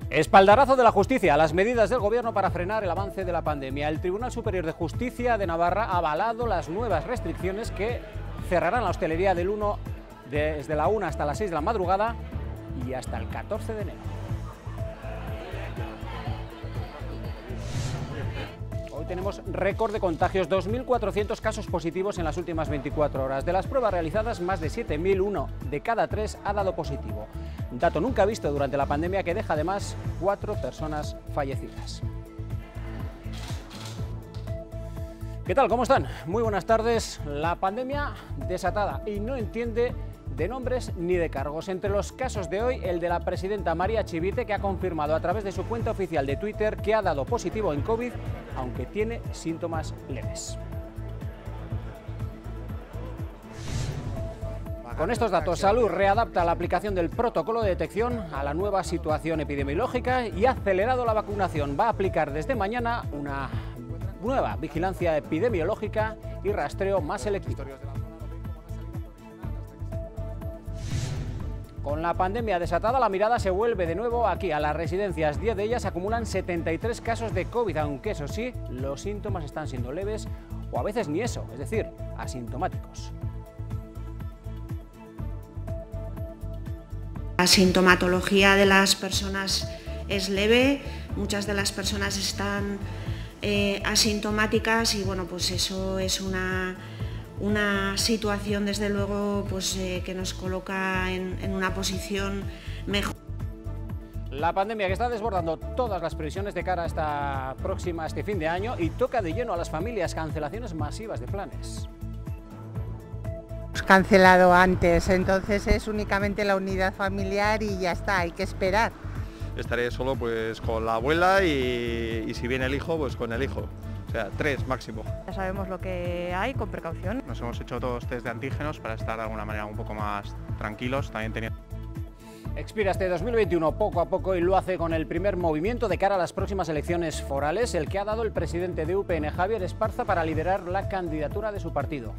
Espaldarazo de la justicia a las medidas del gobierno para frenar el avance de la pandemia. El Tribunal Superior de Justicia de Navarra ha avalado las nuevas restricciones que cerrarán la hostelería desde la 1 hasta las 6 de la madrugada y hasta el 14 de enero. Hoy tenemos récord de contagios, 2.400 casos positivos en las últimas 24 horas. De las pruebas realizadas, más de 7.000, uno de cada 3 ha dado positivo. Un dato nunca visto durante la pandemia que deja además 4 personas fallecidas. ¿Qué tal? ¿Cómo están? Muy buenas tardes. La pandemia desatada y no entiende de nombres ni de cargos. Entre los casos de hoy, el de la presidenta María Chivite, que ha confirmado a través de su cuenta oficial de Twitter que ha dado positivo en COVID, aunque tiene síntomas leves. Con estos datos, Salud readapta la aplicación del protocolo de detección a la nueva situación epidemiológica y ha acelerado la vacunación. Va a aplicar desde mañana una nueva vigilancia epidemiológica y rastreo más selectivo. Con la pandemia desatada, la mirada se vuelve de nuevo aquí, a las residencias. 10 de ellas acumulan 73 casos de COVID, aunque eso sí, los síntomas están siendo leves o a veces ni eso, es decir, asintomáticos. La sintomatología de las personas es leve, muchas de las personas están asintomáticas y bueno, pues eso es una situación desde luego pues, que nos coloca en una posición mejor. La pandemia que está desbordando todas las previsiones de cara a este fin de año y toca de lleno a las familias, cancelaciones masivas de planes. Cancelado antes, entonces es únicamente la unidad familiar y ya está, hay que esperar. Estaré solo pues con la abuela y si viene el hijo, pues con el hijo. O sea, 3 máximo. Ya sabemos lo que hay, con precaución. Nos hemos hecho todos test de antígenos para estar de alguna manera un poco más tranquilos, también teniendo... Expira este 2021 poco a poco y lo hace con el primer movimiento de cara a las próximas elecciones forales, el que ha dado el presidente de UPN, Javier Esparza, para liderar la candidatura de su partido.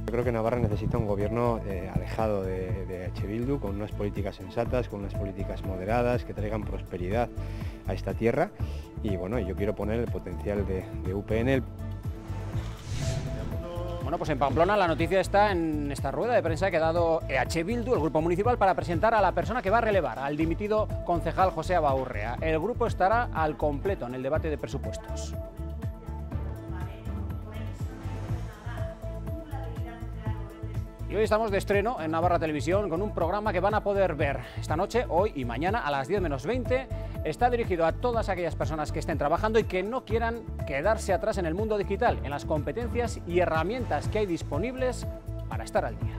Yo creo que Navarra necesita un gobierno alejado de H. Bildu, con unas políticas sensatas, con unas políticas moderadas, que traigan prosperidad a esta tierra. Y bueno, yo quiero poner el potencial de UPN. Bueno, pues en Pamplona la noticia está en esta rueda de prensa que ha dado H. Bildu, el grupo municipal, para presentar a la persona que va a relevar, al dimitido concejal José Abaurrea. El grupo estará al completo en el debate de presupuestos. Y hoy estamos de estreno en Navarra Televisión con un programa que van a poder ver esta noche, hoy y mañana a las 10 menos 20. Está dirigido a todas aquellas personas que estén trabajando y que no quieran quedarse atrás en el mundo digital, en las competencias y herramientas que hay disponibles para estar al día.